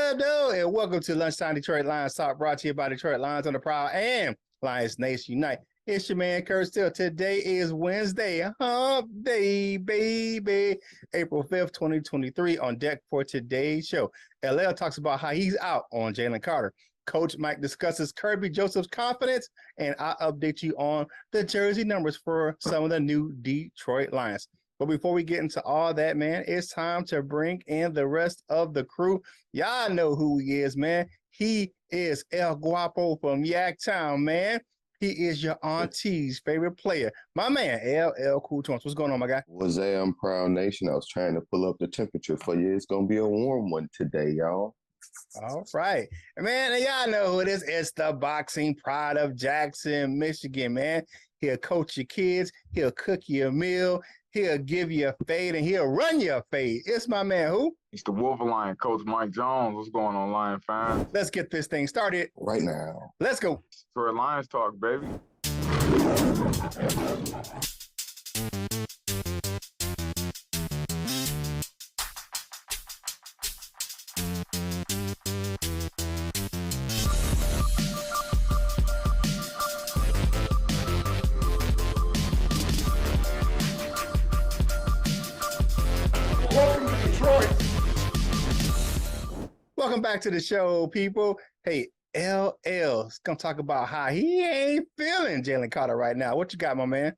up, though? And welcome to Lunchtime Detroit Lions Talk, brought to you by Detroit Lions on the Prowl and Lions Nation Unite. It's your man, Kurt Still. Today is Wednesday, Hump Day, baby. April 5th, 2023. On deck for today's show, LL talks about how he's out on Jalen Carter. Coach Mike discusses Kerby Joseph's confidence, and I'll update you on the jersey numbers for some of the new Detroit Lions. But before we get into all that, man, it's time to bring in the rest of the crew. Y'all know who he is, man. He is El Guapo from Yaktown, man. He is your auntie's favorite player. My man, LL Cool Tones. What's going on, my guy? What's that? I'm Prowl Nation. I was trying to pull up the temperature for you. It's going to be a warm one today, y'all. All right. Man, and y'all know who it is. It's the boxing pride of Jackson, Michigan, man. He'll coach your kids. He'll cook you a meal. He'll give you a fade, and he'll run you a fade. It's my man, who? It's the Wolverine, Coach Mike Jones. What's going on, Lion fans? Let's get this thing started. Right now. Let's go. For Lions Talk, baby. Welcome to Detroit. Welcome back to the show, people. Hey, LL's gonna talk about how he ain't feeling Jalen Carter right now. What you got, my man?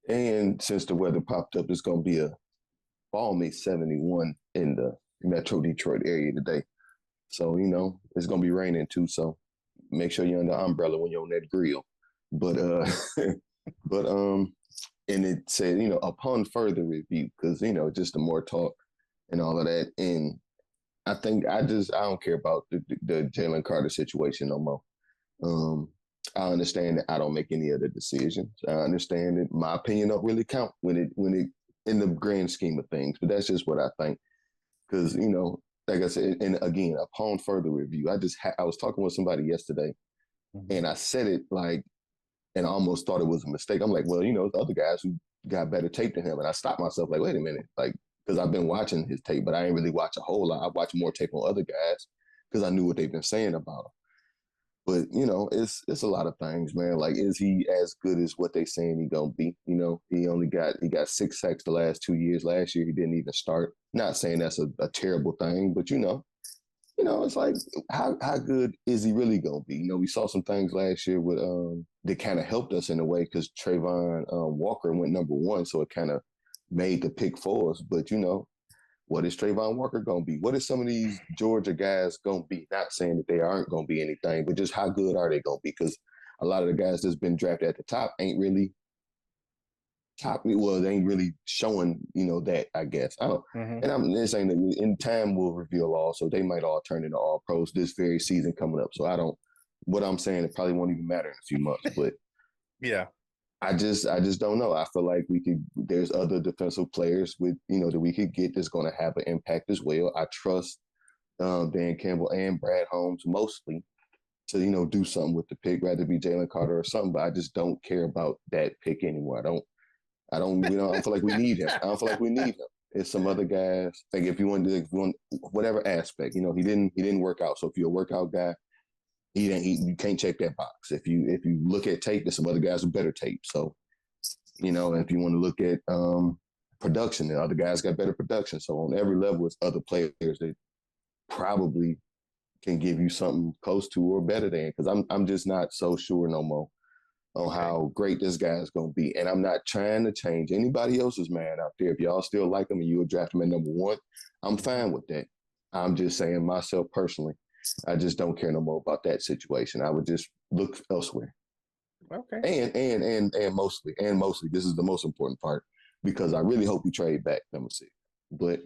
And since the weather popped up, it's going to be a balmy 71 in the Metro Detroit area today. So, it's going to be raining too. So make sure you're under the umbrella when you're on that grill. But, and it said, upon further review, because, just the more talk and all of that. And I think I don't care about the Jalen Carter situation no more. I understand that I don't make any other decisions. I understand that my opinion don't really count when it in the grand scheme of things. But that's just what I think. Because, like I said, and again, upon further review, I was talking with somebody yesterday, and I said it and I almost thought it was a mistake. I'm like, well, the other guys who got better tape than him. And I stopped myself like, wait a minute, because I've been watching his tape, but I ain't really watch a whole lot. I watch more tape on other guys because I knew what they've been saying about him. But, it's a lot of things, man. Like, is he as good as what they saying he gonna be? He got 6 sacks the last 2 years. Last year, he didn't even start. Not saying that's a terrible thing, but, it's like, how good is he really gonna be? We saw some things last year with that kind of helped us in a way because Trayvon Walker went number 1, so it kind of made the pick for us. But, what is Trayvon Walker going to be? What is some of these Georgia guys going to be? Not saying that they aren't going to be anything, but just how good are they going to be? Because a lot of the guys that's been drafted at the top ain't really they ain't really showing, that, I guess. I don't, and I'm just saying that in time will reveal all, so they might all turn into all pros this very season coming up. So what I'm saying, it probably won't even matter in a few months, but yeah. I just don't know. I feel like there's other defensive players that we could get that's going to have an impact as well. I trust Dan Campbell and Brad Holmes mostly to, do something with the pick, rather be Jalen Carter or something, but I just don't care about that pick anymore. I don't feel like we need him. I don't feel like we need him. It's some other guys. Like if you want whatever aspect, he didn't work out. So if you're a workout guy, you can't check that box. If you look at tape, there's some other guys with better tape. So, if you want to look at production, the other guys got better production. So on every level, it's other players that probably can give you something close to or better than. Because I'm just not so sure no more on how great this guy is going to be. And I'm not trying to change anybody else's man out there. If y'all still like him and you would draft him at number 1, I'm fine with that. I'm just saying myself personally, I just don't care no more about that situation. I would just look elsewhere. Okay. And mostly, this is the most important part, because I really hope we trade back number 6. But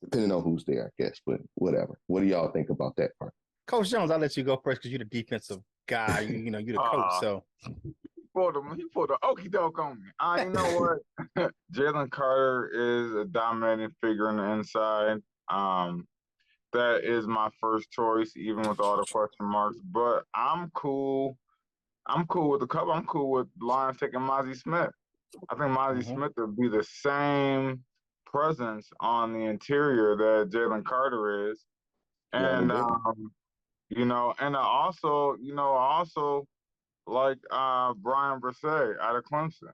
depending on who's there, I guess. But whatever. What do y'all think about that part? Coach Jones, I'll let you go first because you're the defensive guy. You're the coach. So He pulled the okie doke on me. You know what? Jalen Carter is a dominating figure on the inside. That is my first choice, even with all the question marks. But I'm cool. I'm cool with the cover. I'm cool with Lions taking Mozzie Smith. I think Mozzie Smith would be the same presence on the interior that Jalen Carter is. And and I also like Brian Brsay out of Clemson.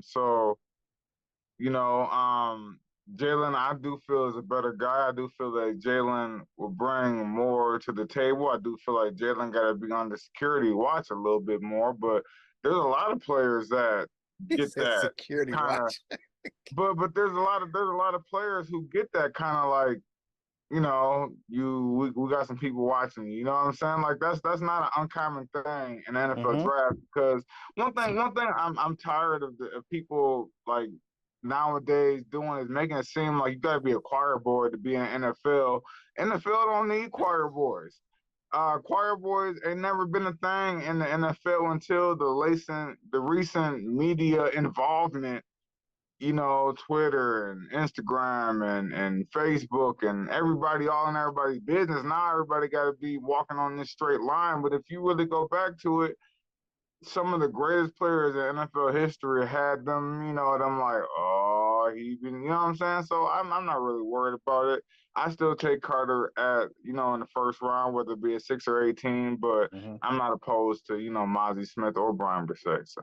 So you know, Jalen, I do feel is a better guy. I do feel that Jalen will bring more to the table. I do feel like Jalen got to be on the security watch a little bit more. But there's a lot of players that He get said that security kind of. watch. But there's a lot of players who get that kind of like, we got some people watching you. You know what I'm saying? Like that's not an uncommon thing in the NFL Mm-hmm. draft, because one thing I'm tired of people like nowadays doing is making it seem like you gotta be a choir boy to be in the NFL. NFL don't need choir boys. Choir boys ain't never been a thing in the NFL until the recent media involvement, Twitter and Instagram and Facebook and everybody all in everybody's business. Now everybody got to be walking on this straight line. But if you really go back to it, some of the greatest players in NFL history had them, them like, oh, you know what I'm saying? So I'm not really worried about it. I still take Carter at, in the first round, whether it be a 6 or 18, but Mm-hmm. I'm not opposed to, Mozzie Smith or Brian Brsay. So,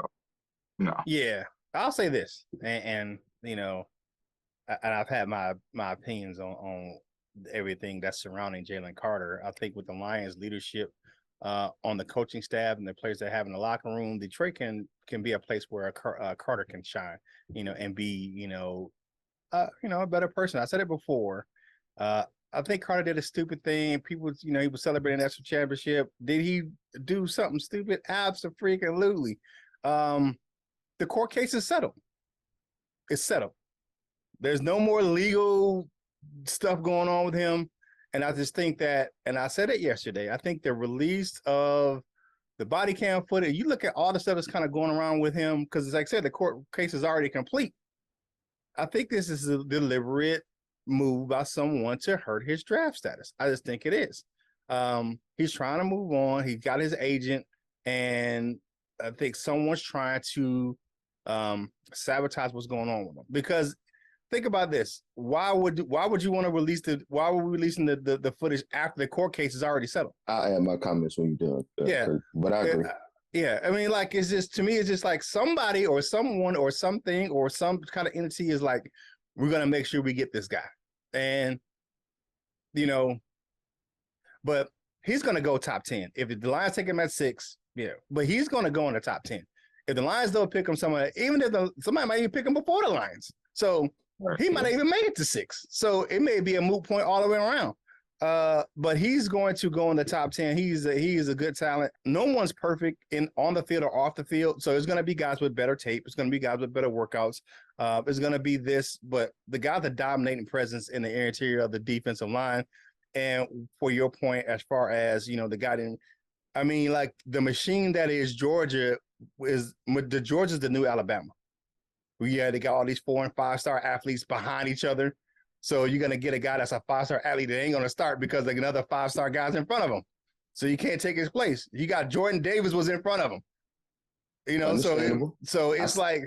no. Yeah, I'll say this, and and I've had my opinions on everything that's surrounding Jalen Carter. I think with the Lions' leadership on the coaching staff and the players they have in the locker room, Detroit can be a place where Carter can shine, and be a better person. I said it before. I think Carter did a stupid thing. People, he was celebrating the national championship. Did he do something stupid? Absolutely. The court case is settled. It's settled. There's no more legal stuff going on with him. And I just think that, and I said it yesterday, I think the release of the body cam footage, you look at all the stuff that's kind of going around with him, because like I said, the court case is already complete. I think this is a deliberate move by someone to hurt his draft status. I just think it is. He's trying to move on. He got his agent, and I think someone's trying to sabotage what's going on with him. Because think about this: why would you want to release why are we releasing the footage after the court case is already settled? I'll add my comments when you're done. Yeah, Kurt, but I agree. Yeah, I mean, like, it's just, to me, it's just like somebody or someone or something or some kind of entity is like, we're gonna make sure we get this guy, and but he's gonna go top 10 if the Lions take him at 6. Yeah, but he's gonna go in the top 10. If the Lions don't pick him, somebody might even pick him before the Lions. So he might not even make it to 6. So it may be a moot point all the way around. But he's going to go in the top 10. He is a good talent. No one's perfect on the field or off the field. So there's going to be guys with better tape. It's going to be guys with better workouts. It's going to be this, but the guy, the dominating presence in the interior of the defensive line. And for your point, as far as, the guy didn't, I mean, like, the machine that is Georgia's the new Alabama. They got all these 4- and 5-star athletes behind each other. So you're going to get a guy that's a 5-star athlete that ain't going to start because like another 5-star guy's in front of him. So you can't take his place. You got Jordan Davis was in front of him. So it's like.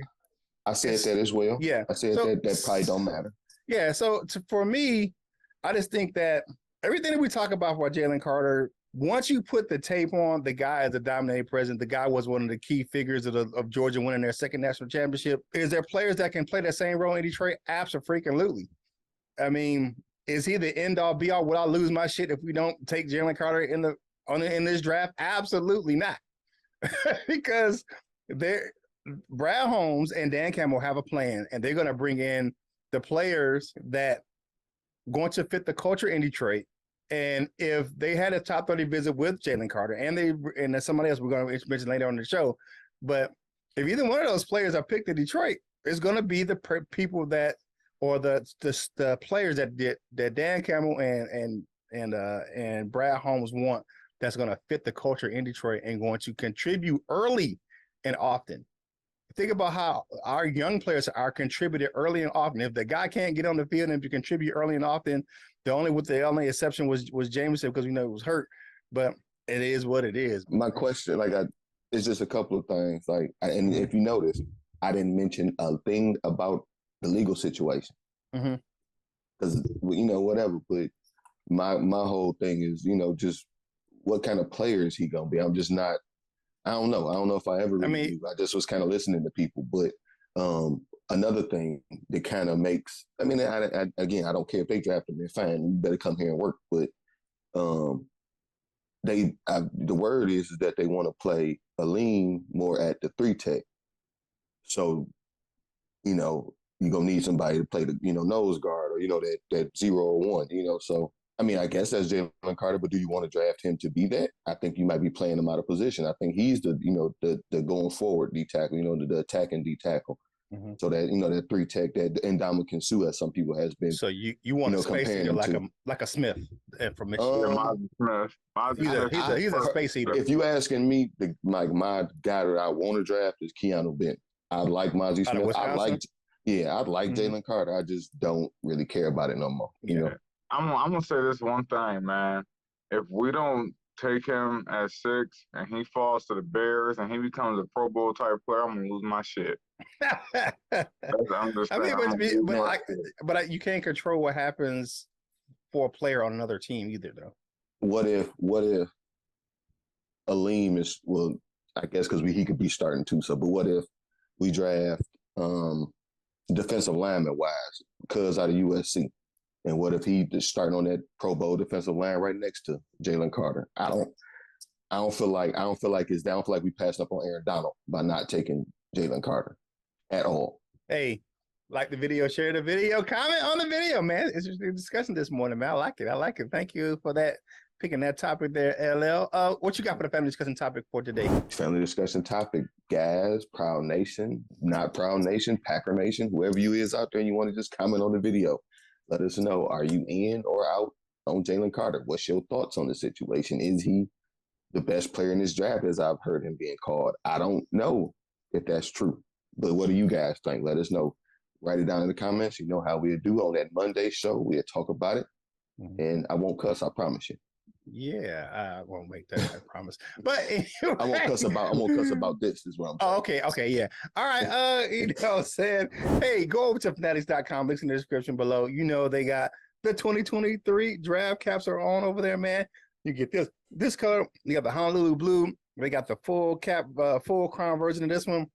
I said that as well. Yeah. I said that probably don't matter. Yeah. So for me, I just think that everything that we talk about for Jalen Carter, once you put the tape on, the guy is a dominating presence. The guy was one of the key figures of Georgia winning their second national championship. Is there players that can play that same role in Detroit? Absolutely. I mean, is he the end all be all? Would I lose my shit if we don't take Jalen Carter in this draft? Absolutely not. Because Brad Holmes and Dan Campbell have a plan, and they're going to bring in the players that going to fit the culture in Detroit. And if they had a top 30 visit with Jalen Carter, and there's somebody else we're going to mention later on the show, but if either one of those players are picked in Detroit, it's going to be the people that, or the players that Dan Campbell and Brad Holmes want, that's going to fit the culture in Detroit and going to contribute early and often. Think about how our young players are contributed early and often. If the guy can't get on the field and to contribute early and often, the only exception was Jameson, because we know it was hurt. But it is what it is. My question, it's just a couple of things. And if you notice, I didn't mention a thing about the legal situation. Because, whatever. But my whole thing is, just what kind of player is he gonna be? I'm just not. I don't know. I don't know if I ever really knew. I just was kind of listening to people. But another thing that kind of makes, again, I don't care if they draft him, they're fine. You better come here and work. But the word is that they want to play Aleem more at the 3 tech. So, you're going to need somebody to play the, nose guard or, that 0 or 1, So, I guess that's Jalen Carter, but do you want to draft him to be that? I think you might be playing him out of position. I think he's the going forward D tackle, the attacking D tackle. Mm-hmm. So that, that 3 tech, that Ndamukong Suh, as some people has been. So you want a space eater like a Smith from Michigan. Smith. He's a space eater. If you asking me, my guy that I want to draft is Keanu Benton. I like Mozzie Smith. I'd like Jalen Carter. I just don't really care about it no more. You know. I'm gonna say this one thing, man. If we don't take him at 6 and he falls to the Bears and he becomes a Pro Bowl type player, I'm gonna lose my shit. But you can't control what happens for a player on another team either, though. What if Aleem is, well, I guess because he could be starting too. So, but what if we draft defensive lineman wise, Cuz out of USC? And what if he just starting on that Pro Bowl defensive line right next to Jalen Carter? I don't feel like we passed up on Aaron Donald by not taking Jalen Carter at all. Hey, like the video, share the video, comment on the video, man. It's just a discussion this morning, man. I like it. Thank you for that. Picking that topic there, LL. What you got for the family discussion topic for today? Family discussion topic, guys, Proud Nation, not Proud Nation, Packer Nation, whoever you is out there and you want to just comment on the video. Let us know, are you in or out on Jalen Carter? What's your thoughts on the situation? Is he the best player in this draft, as I've heard him being called? I don't know if that's true, but what do you guys think? Let us know. Write it down in the comments. You know how we'll do on that Monday show. We'll talk about it, and I won't cuss, I promise you. Yeah, I won't make that, I promise. But anyway. I won't cuss about this, is what I'm saying. Oh, okay, yeah. All right, said, hey, go over to fanatics.com, links in the description below. They got the 2023 draft caps are on over there, man. You get this color, you got the Honolulu blue, they got the full cap, full crown version of this one.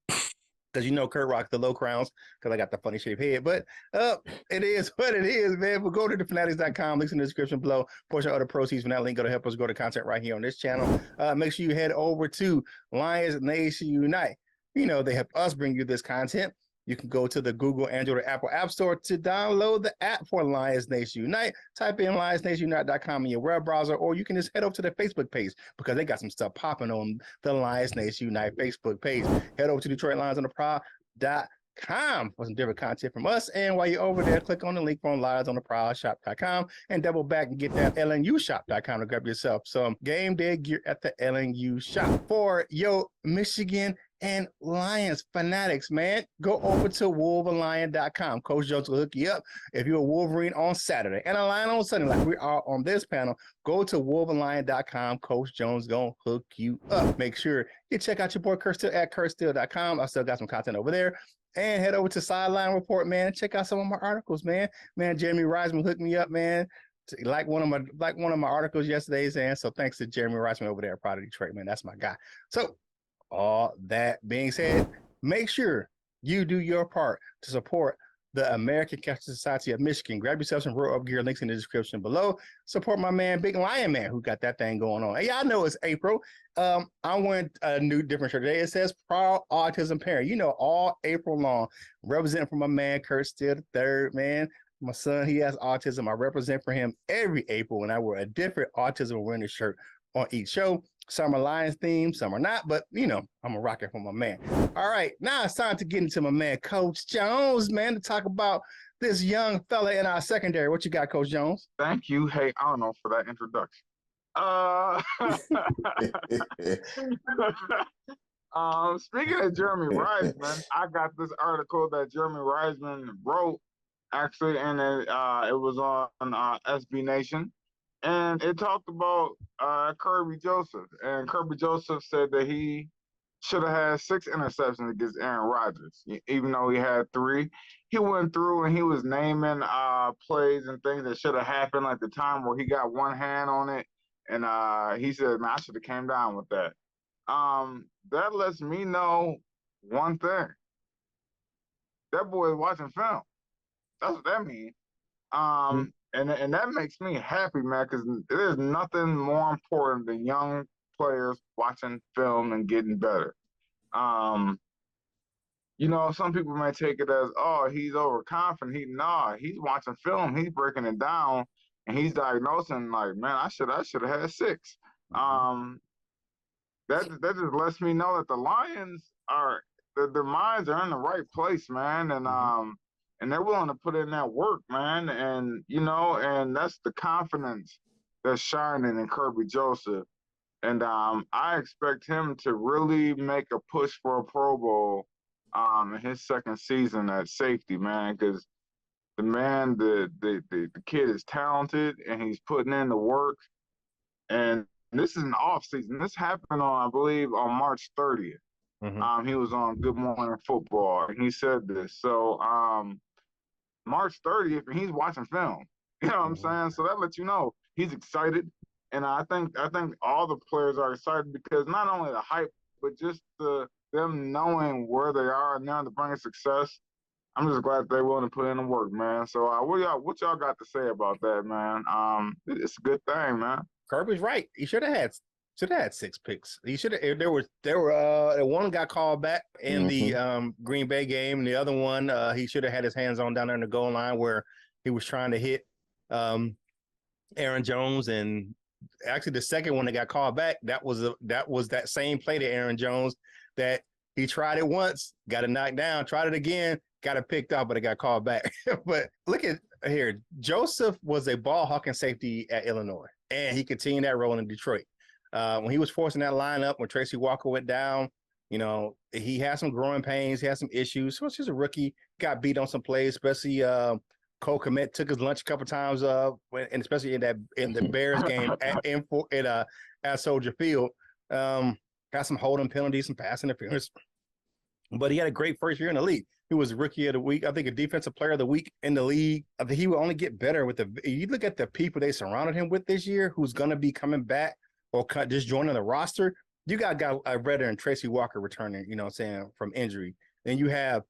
Because Kurt rocks the low crowns because I got the funny shaped head. But it is what it is, man. We'll go to thefanatics.com. Links in the description below. Portion of other proceeds from that link go to help us grow the content right here on this channel. Make sure you head over to Lions Nation Unite. They help us bring you this content. You can go to the Google, Android, or Apple App Store to download the app for Lions Nation Unite. Type in lionsnationunite.com in your web browser, or you can just head over to the Facebook page because they got some stuff popping on the Lions Nation Unite Facebook page. Head over to DetroitLionsOnTheProwl.com for some different content from us. And while you're over there, click on the link from LionsOnTheProwlShop.com and double back and get that LNUShop.com to grab yourself some game day gear at the LNU shop. For your Michigan and Lions fanatics, man, go over to wolverlion.com. Coach Jones will hook you up. If you're a Wolverine on Saturday and a Lion on Sunday, like we are on this panel, go to wolverlion.com. Coach Jones gonna hook you up. Make sure you check out your boy Kurt Still at kurtstill.com. I still got some content over there. And head over to Sideline Report, man. Check out some of my articles, man. Jeremy Reisman hooked me up, man. Like one of my articles yesterday, saying so. Thanks to Jeremy Reisman over there at Pride of Detroit, man. That's my guy. So, all that being said, make sure you do your part to support the American Cancer Society of Michigan. Grab yourself some roll up gear, links in the description below. Support my man, Big Lion Man, who got that thing going on. Hey, y'all know it's April. I went a new different shirt today. It says Proud Autism Parent. All April long, representing for my man, Kurt Still the third, man. My son, he has autism. I represent for him every April, and I wear a different autism awareness shirt on each show. Some are Lions themed, some are not, but I'm a rocker for my man. All right, now it's time to get into my man, Coach Jones, man, to talk about this young fella in our secondary. What you got, Coach Jones? Thank you, Hey Arnold, for that introduction. Speaking of Jeremy Reisman, I got this article that Jeremy Reisman wrote, actually, and it was on SB Nation. And it talked about Kirby Joseph. And Kirby Joseph said that he should have had 6 interceptions against Aaron Rodgers, even though he had 3. He went through and he was naming plays and things that should have happened, like the time where he got one hand on it, and he said, "Man, I should have came down with that." That lets me know one thing: that boy is watching film. That's what that means. And that makes me happy, man, because there's nothing more important than young players watching film and getting better. Some people may take it as, oh, he's overconfident. He's watching film, he's breaking it down, and he's diagnosing like, man, I should have had 6. That just lets me know that the Lions are their minds are in the right place, man, and they're willing to put in that work, man, and that's the confidence that's shining in Kerby Joseph. And I expect him to really make a push for a Pro Bowl in his second season at safety, man, because the kid is talented and he's putting in the work. And this is an off season. This happened on, I believe, on March 30th. He was on Good Morning Football, and he said this. So March 30th, and he's watching film. You know what I'm saying? So that lets you know he's excited. And I think all the players are excited because not only the hype, but just them knowing where they are now to bring success. I'm just glad they're willing to put in the work, man. So what y'all got to say about that, man? It's a good thing, man. Kirby's right. He should have had 6 picks. He should have. There were one got called back in the Green Bay game, and the other one he should have had his hands on down there in the goal line where he was trying to hit Aaron Jones. And actually, the second one that got called back, that was that same play to Aaron Jones that he tried it once, got it knocked down, tried it again, got it picked up, but it got called back. But look at here, Joseph was a ball hawking safety at Illinois, and he continued that role in Detroit. When he was forcing that lineup, when Tracy Walker went down, he had some growing pains, he had some issues. He was just a rookie, got beat on some plays, especially Cole Kmet took his lunch a couple times, and especially in the Bears game at Soldier Field. Got some holding penalties, some pass interference, but he had a great first year in the league. He was Rookie of the Week, I think, a Defensive Player of the Week in the league. I think he will only get better with you look at the people they surrounded him with this year, who's going to be coming back or just joining the roster. You got a veteran, Tracy Walker, returning, from injury. Then you have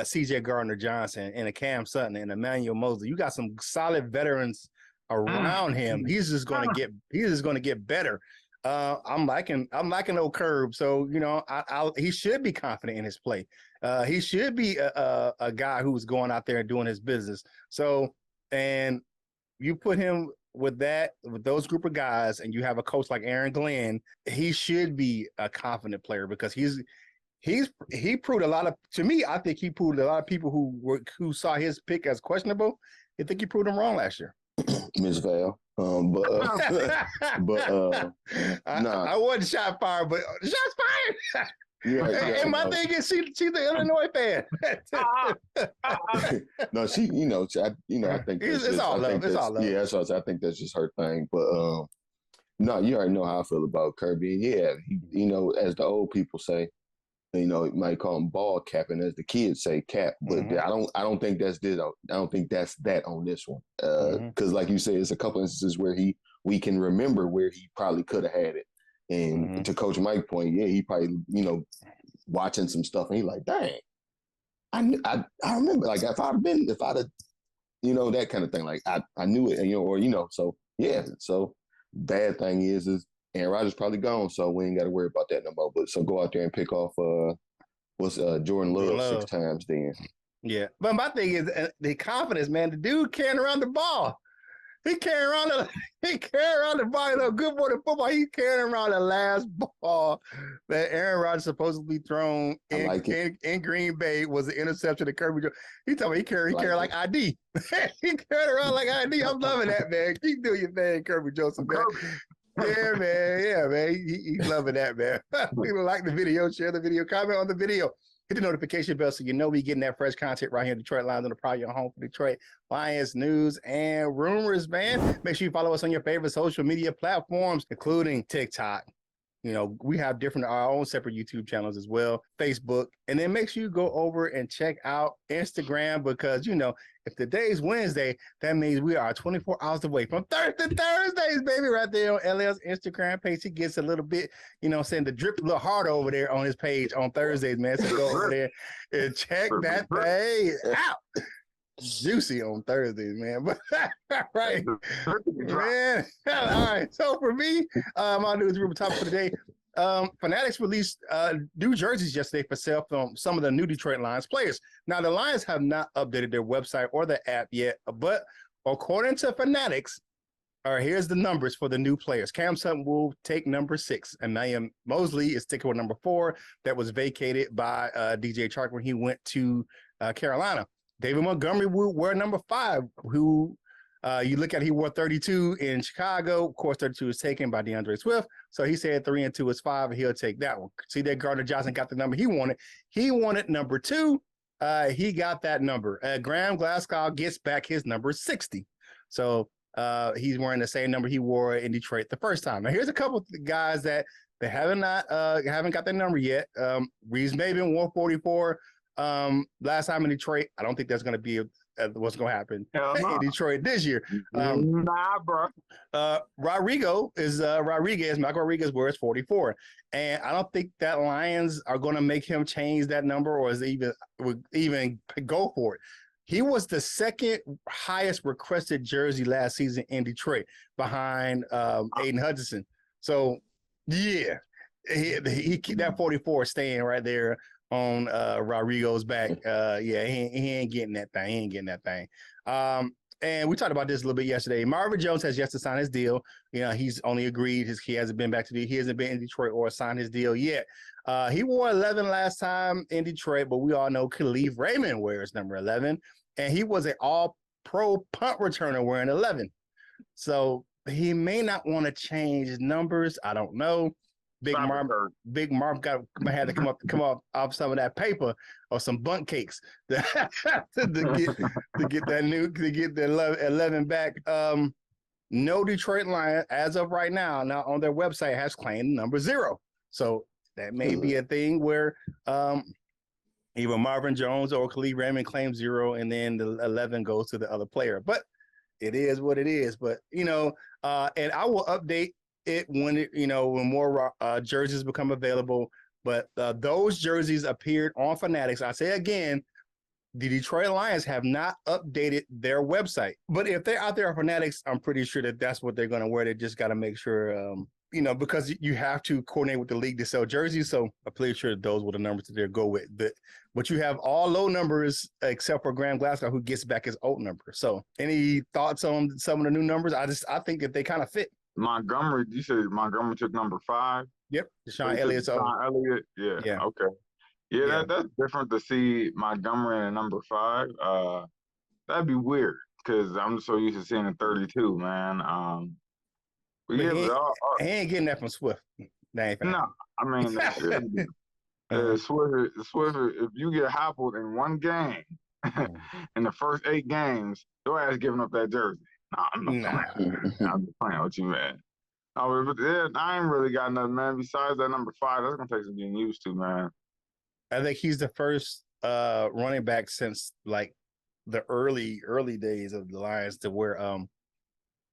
C.J. Gardner-Johnson and a Cam Sutton and Emmanuel Mosley. You got some solid veterans around him. He's just going to get better. I'm liking old Curb. So, he should be confident in his play. He should be a guy who's going out there and doing his business. So, and you put him with those group of guys, and you have a coach like Aaron Glenn, he should be a confident player because he proved to me, I think he proved a lot of people who saw his pick as questionable. I think he proved them wrong last year. Miss Val. Nah. I wasn't shot fired, but shots fired. And my thing is, she's the Illinois fan. No, she, I think it's all love. It's all love. Yeah, that's what I think that's just her thing. But no, you already know how I feel about Kirby. And yeah, he, as the old people say, you might call him ball capping, as the kids say, cap. But I don't think that's this. I don't think that's that on this one. Because like you said, it's a couple instances where we can remember where he probably could have had it. And to Coach Mike's point, yeah, he probably, watching some stuff, and he like, dang, I remember, like, if I'd have, that kind of thing, like I knew it, so yeah. So bad thing is Aaron Rodgers probably gone, so we ain't got to worry about that no more. But so go out there and pick off Jordan Love 6 times then. Yeah, but my thing is the confidence, man. The dude carrying around the ball. He carrying around the ball. Good Morning Football. He carrying around the last ball that Aaron Rodgers supposedly thrown in Green Bay was the interception of Kirby Joseph. He told me he carried like ID. He carried around like ID. I'm loving that, man. Keep doing your thing, Kirby Joseph, man. Yeah, man. Yeah, man. He's loving that, man. People like the video, share the video, comment on the video. Hit the notification bell so we getting that fresh content right here in Detroit Lions on the Prowl, your home for Detroit Lions news and rumors, man. Make sure you follow us on your favorite social media platforms, including TikTok, we have our own separate YouTube channels as well, Facebook, and then make sure you go over and check out Instagram because, if today's Wednesday, that means we are 24 hours away from Thursdays, baby, right there on LL's Instagram page. He gets a little bit, saying the drip a little harder over there on his page on Thursdays, man. So go over there and check that thing out. Juicy on Thursdays, man. But right, man. All right. So for me, my news group topic for today. Fanatics released new jerseys yesterday for sale from some of the new Detroit Lions players. Now, the Lions have not updated their website or the app yet, but according to Fanatics, here's the numbers for the new players. Cam Sutton will take number 6, and Emmanuel Mosley is sticking with number 4 that was vacated by DJ Chark when he went to Carolina. David Montgomery will wear number 5, who you look at, he wore 32 in Chicago. Of course, 32 is taken by DeAndre Swift. So he said 3 and 2 is 5, and he'll take that one. See that Gardner Johnson got the number he wanted. He wanted number 2. He got that number. Graham Glasgow gets back his number 60. So he's wearing the same number he wore in Detroit the first time. Now, here's a couple of guys that they haven't got their number yet. Reeves Maven wore 44. Last time in Detroit. I don't think that's going to be what's going to happen in Detroit this year. Nah, bro. Michael Rodriguez wears 44, and I don't think that Lions are going to make him change that number or even go for it. He was the second highest requested jersey last season in Detroit, behind Aiden Hutchinson. So yeah, he that 44 staying right there on Rodrigo's back. He ain't getting that thing. And we talked about this a little bit yesterday. Marvin Jones has yet to sign his deal. He's only agreed. He hasn't been he hasn't been in Detroit or signed his deal yet. He wore 11 last time in Detroit, but we all know Khalif Raymond wears number 11, and he was an all-pro punt returner wearing 11. So he may not want to change his numbers. I don't know. Big Marv had to come up off some of that paper or some bunt cakes to get the 11 back. No Detroit Lion as of right now on their website has claimed number 0. So that may be a thing where either Marvin Jones or Khalif Raymond claims 0, and then the 11 goes to the other player. But it is what it is. But and I will update it when more jerseys become available. But those jerseys appeared on Fanatics. I say again, the Detroit Lions have not updated their website. But if they're out there on Fanatics, I'm pretty sure that's what they're going to wear. They just got to make sure, because you have to coordinate with the league to sell jerseys. So I'm pretty sure those were the numbers that they'll go with. But you have all low numbers except for Graham Glasgow, who gets back his old number. So any thoughts on some of the new numbers? I think that they kind of fit. Montgomery, you said Montgomery took number 5? Yep. Deshaun Elliott. Yeah. Okay. Yeah. That's different to see Montgomery in number 5. That'd be weird because I'm so used to seeing a 32, man. He ain't getting that from Swift. No, I mean, Swift, if you get hobbled in one game, in the first 8 games, your ass giving up that jersey. I'm just playing with you, man. But I ain't really got nothing, man. Besides that number 5, that's gonna take some getting used to, man. I think he's the first running back since like the early days of the Lions to wear. I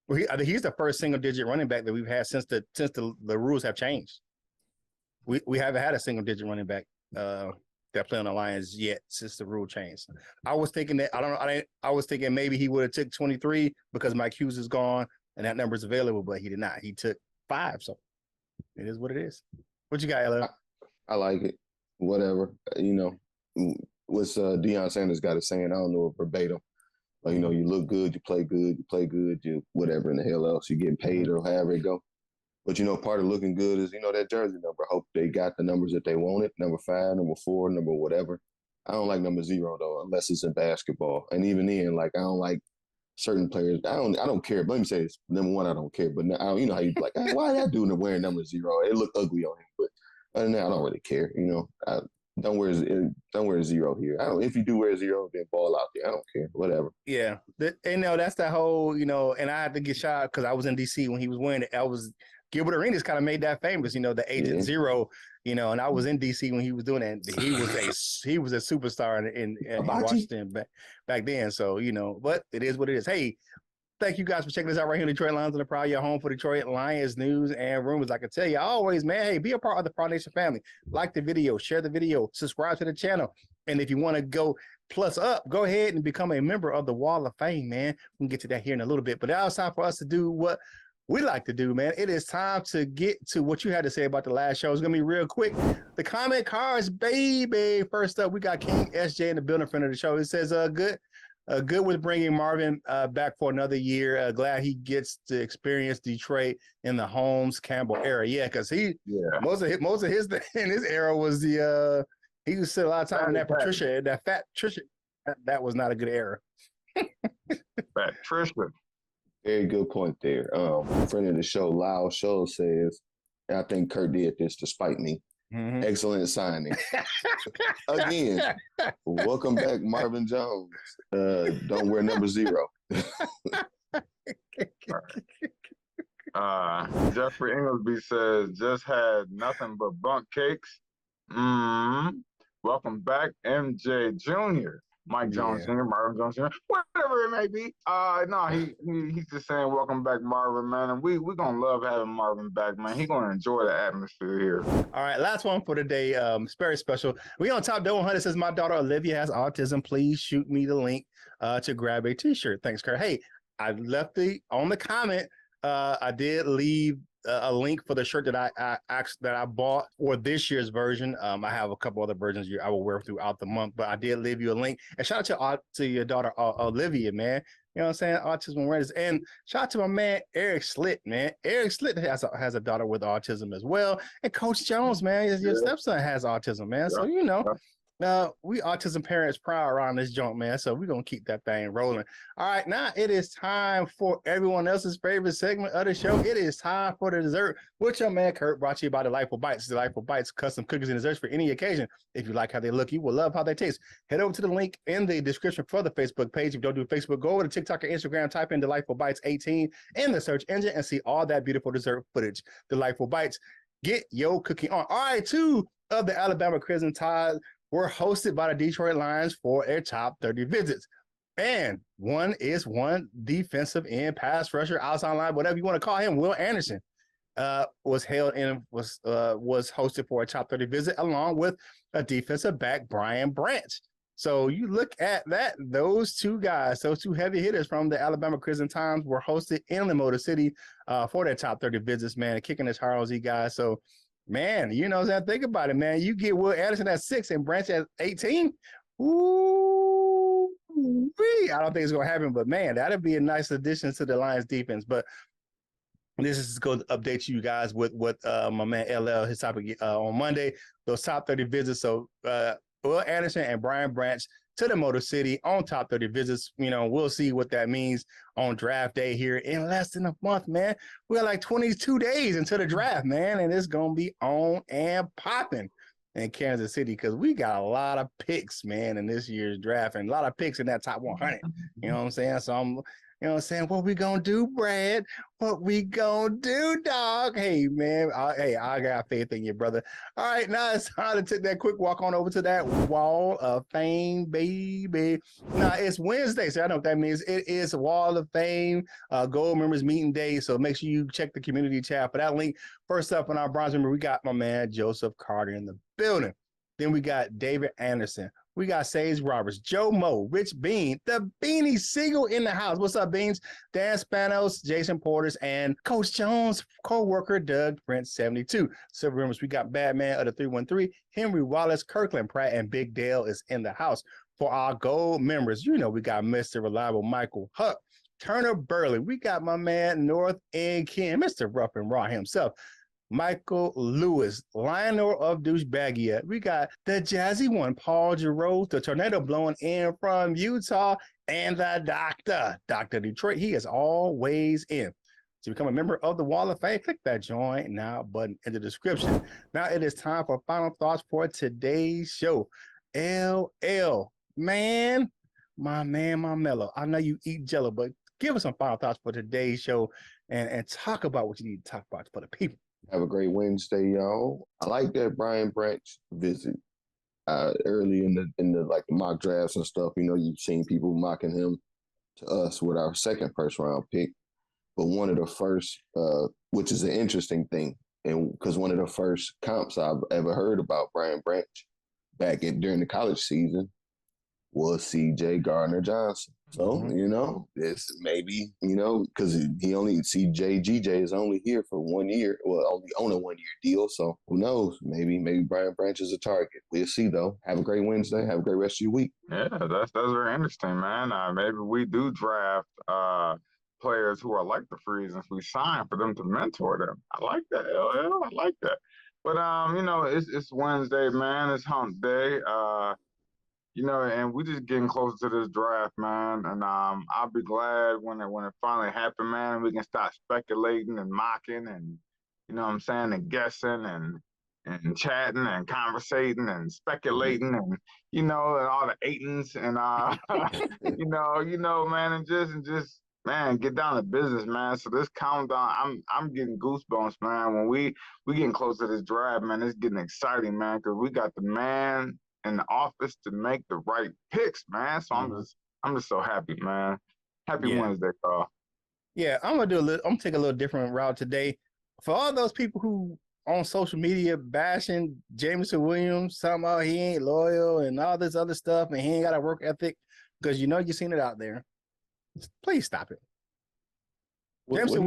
think he's the first single digit running back that we've had since the rules have changed. We haven't had a single digit running back that play on the Lions yet since the rule changed. I was thinking that I was thinking maybe he would have took 23 because Mike Hughes is gone and that number is available, but he did not. He took 5, so it is what it is. What you got, Ella? I like it. Whatever. What's Deion Sanders got it saying? I don't know verbatim. Like, you look good, you play good, you whatever in the hell else, you getting paid or however it go. But, part of looking good is, that jersey number. I hope they got the numbers that they wanted, number 5, number 4, number whatever. I don't like number 0, though, unless it's in basketball. And even then, I don't like certain players. I don't care. But let me say this. Number 1, I don't care. But now, how you be like, hey, why that dude wearing number 0? It looked ugly on him. But other than that, I don't really care. Don't wear 0 here. If you do wear 0, then ball out there. I don't care. Whatever. Yeah. That's the whole, and I had to get shot because I was in D.C. when he was wearing it. I was Gilbert Arenas kind of made that famous, you know, the Agent Zero, you know, and I was in DC when he was doing that. He was a superstar in Washington back then. So, you know, but it is what it is. Hey, thank you guys for checking us out right here in Detroit Lions on the Prowl, your home for Detroit Lions news and rumors. I can tell you always, man, hey, be a part of the Prowl Nation family. Like the video, share the video, subscribe to the channel. And if you want to go plus up, go ahead and become a member of the Wall of Fame, man. We can get to that here in a little bit. But now it's time for us to do what we like to do, man. It is time to get to what you had to say about the last show. It's going to be real quick. The comment cards, baby. First up, we got King SJ in the building, friend of the show. It says, good with bringing Marvin back for another year. Glad he gets to experience Detroit in the Holmes Campbell era. Yeah, because most of his in his era was the he used to sit a lot of time in that Patricia, that fat Patricia. That was not a good era. Fat Patricia. Very good point there. Friend of the show, Lyle Show says, I think Curt did this to spite me. Mm-hmm. Excellent signing. Again, welcome back, Marvin Jones. Don't wear number 0. Jeffrey Inglesby says, just had nothing but bunk cakes. Welcome back, MJ Jr. Mike Jones Jr., Marvin Jones Jr., whatever it may be. No, he's just saying welcome back, Marvin, man. And we're going to love having Marvin back, man. He's going to enjoy the atmosphere here. All right, last one for the day. It's very special. We on top Double 100 says, my daughter Olivia has autism. Please shoot me the link to grab a t-shirt. Thanks, Curt. Hey, I left on the comment. I did leave a link for the shirt that I bought for this year's version. I have a couple other versions I will wear throughout the month, but I did leave you a link. And shout out to your daughter Olivia, man. You know what I'm saying? Autism awareness. And shout out to my man Eric Slitt, man. Eric Slitt has a daughter with autism as well. And Coach Jones, man, your stepson has autism, man. So you know. We autism parents proud around this joint, man. So we're going to keep that thing rolling. All right, now it is time for everyone else's favorite segment of the show. It is time for the dessert with your man Curt, brought to you by Delightful Bites. Delightful Bites, custom cookies and desserts for any occasion. If you like how they look, you will love how they taste. Head over to the link in the description for the Facebook page. If you don't do Facebook, go over to TikTok or Instagram, type in Delightful Bites 18 in the search engine and see all that beautiful dessert footage. Delightful Bites, get your cookie on. All right, 2 of the Alabama Crimson Tide were hosted by the Detroit Lions for their top 30 visits. And one defensive end, pass rusher, outside line, whatever you want to call him, Will Anderson, was hosted for a top 30 visit along with a defensive back, Brian Branch. So you look at that, those 2 guys, those 2 heavy hitters from the Alabama Crimson Times were hosted in the Motor City for their top 30 visits, man, kicking his hard these guys. So man, you know what I'm saying? Think about it, man. You get Will Anderson at 6 and Branch at 18. Ooh, I don't think it's going to happen, but man, that'd be a nice addition to the Lions defense. But this is going to update you guys with what my man LL, his topic on Monday, those top 30 visits. So Will Anderson and Brian Branch to the Motor City on top 30 visits. You know, we'll see what that means on draft day here in less than a month, man. We got like 22 days until the draft, man, and it's going to be on and popping in Kansas City because we got a lot of picks, man, in this year's draft and a lot of picks in that top 100. You know what I'm saying? So you know what I'm saying? What we gonna do, Brad? What we gonna do, dog? Hey, man. I got faith in you, brother. All right, now it's time to take that quick walk on over to that Wall of Fame, baby. Now, it's Wednesday, so I know what that means. It is Wall of Fame Gold Members Meeting Day, so make sure you check the community chat for that link. First up on our bronze member, we got my man Joseph Carter in the building. Then we got David Anderson. We got Sage Roberts, Joe Moe, Rich Bean, the Beanie Siegel in the house. What's up, Beans? Dan Spanos, Jason Porters, and Coach Jones, co-worker Doug Prince 72. Silver members, we got Batman of the 313, Henry Wallace, Kirkland Pratt, and Big Dale is in the house. For our gold members, you know we got Mr. Reliable Michael Huck, Turner Burley. We got my man North End Ken, Mr. Rough and Raw himself. Michael Lewis, Lionel of Douchebagia. We got the jazzy one, Paul Giroux, the tornado blowing in from Utah, and the doctor, Dr. Detroit. He is always in. To become a member of the Wall of Fame, click that join now button in the description. Now it is time for final thoughts for today's show. LL, man, my mellow. I know you eat Jello, but give us some final thoughts for today's show. and talk about what you need to talk about for the people. Have a great Wednesday, y'all. I like that Brian Branch visit. Early in the like the mock drafts and stuff, you've seen people mocking him to us with our second first round pick. But one of the first, which is an interesting thing, and because one of the first comps I've ever heard about Brian Branch during the college season was C.J. Gardner-Johnson. So, it's maybe, because C.J. G.J. is only here for 1 year, well, only on a 1 year deal. So who knows? Maybe Brian Branch is a target. We'll see, though. Have a great Wednesday. Have a great rest of your week. Yeah, that's very interesting, man. Maybe we do draft players who are like the free agents we signed for them to mentor them. I like that. I like that. But it's Wednesday, man. It's hump day. And we just getting closer to this draft, man. And I'll be glad when it finally happens, man. We can start speculating and mocking and and guessing and chatting and conversating and speculating and all the eightens and man, and just man, get down to business, man. So this countdown, I'm getting goosebumps, man. When we getting close to this draft, man, it's getting exciting, man, because we got the man in the office to make the right picks, man. So I'm just so happy, man. Happy Wednesday, Carl. Yeah, I'm gonna take a little different route today. For all those people who on social media bashing Jameson Williams, talking about he ain't loyal and all this other stuff, and he ain't got a work ethic, because you've seen it out there. Please stop it. Jameson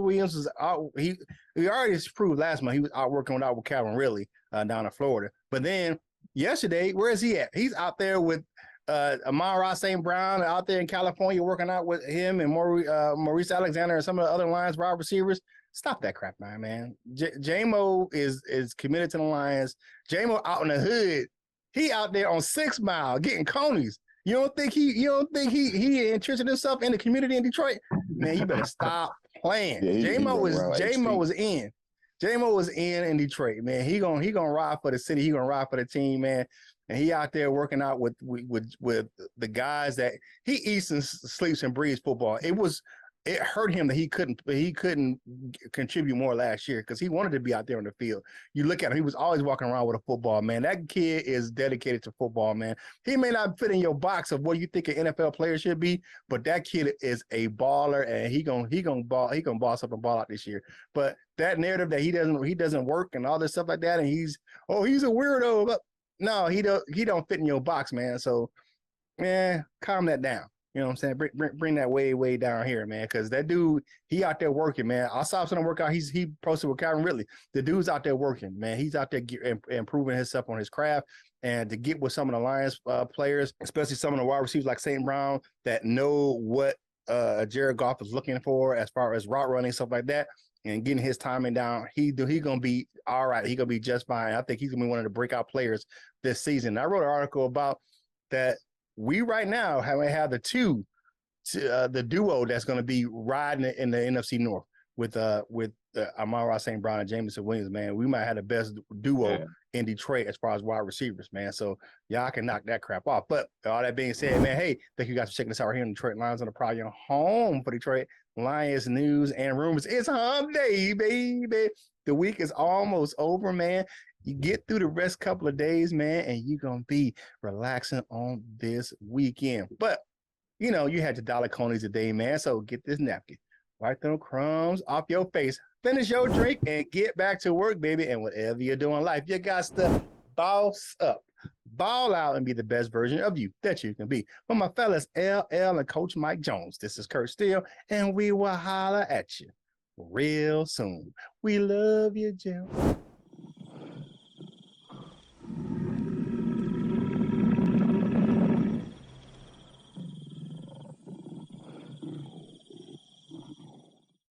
Williams is out. He already proved last month he was out working with Calvin Ridley down in Florida. But then yesterday, where is he at? He's out there with Amon-Ra St. Brown out there in California working out with him and Maurice Alexander and some of the other Lions wide receivers. Stop that crap, man. J-Mo is committed to the Lions. J-Mo out in the hood. He out there on 6 Mile getting conies. You don't think he entrenched himself in the community in Detroit? Man, you better stop playing. J-Mo was in. J-Mo was in Detroit, man. He gonna ride for the city. He gonna ride for the team, man. And he out there working out with the guys that he eats and sleeps and breathes football. It hurt him that he couldn't contribute more last year because he wanted to be out there on the field. You look at him; he was always walking around with a football, man. That kid is dedicated to football, man. He may not fit in your box of what you think an NFL player should be, but that kid is a baller, and he gonna boss up and ball out this year. But that narrative that he doesn't work and all this stuff like that, and he's a weirdo. But no, he don't fit in your box, man. So, man, calm that down. You know what I'm saying? Bring that way down here, man. Because that dude, he out there working, man. I saw some workout. He posted with Calvin Ridley. The dude's out there working, man. He's out there improving himself on his craft, and to get with some of the Lions players, especially some of the wide receivers like St. Brown that know what Jared Goff is looking for as far as route running, stuff like that, and getting his timing down. He gonna be all right. He gonna be just fine. I think he's gonna be one of the breakout players this season. I wrote an article about that. We right now have the duo that's going to be riding in the NFC North with Amon-Ra St. Brown and Jameson Williams, man. We might have the best duo in Detroit as far as wide receivers, man. So y'all can knock that crap off. But all that being said, man, hey, thank you guys for checking us out right here in Detroit Lions on the Prowl, your home for Detroit Lions news and rumors. It's hump day, baby. The week is almost over, man. You get through the rest couple of days, man, and you're going to be relaxing on this weekend. But, you had your dollar conies today, man, so get this napkin. Wipe them crumbs off your face. Finish your drink and get back to work, baby. And whatever you're doing in life, you got to boss up. Ball out and be the best version of you that you can be. For my fellas, LL and Coach Mike Jones, this is Curt Steele, and we will holler at you real soon. We love you, Jim.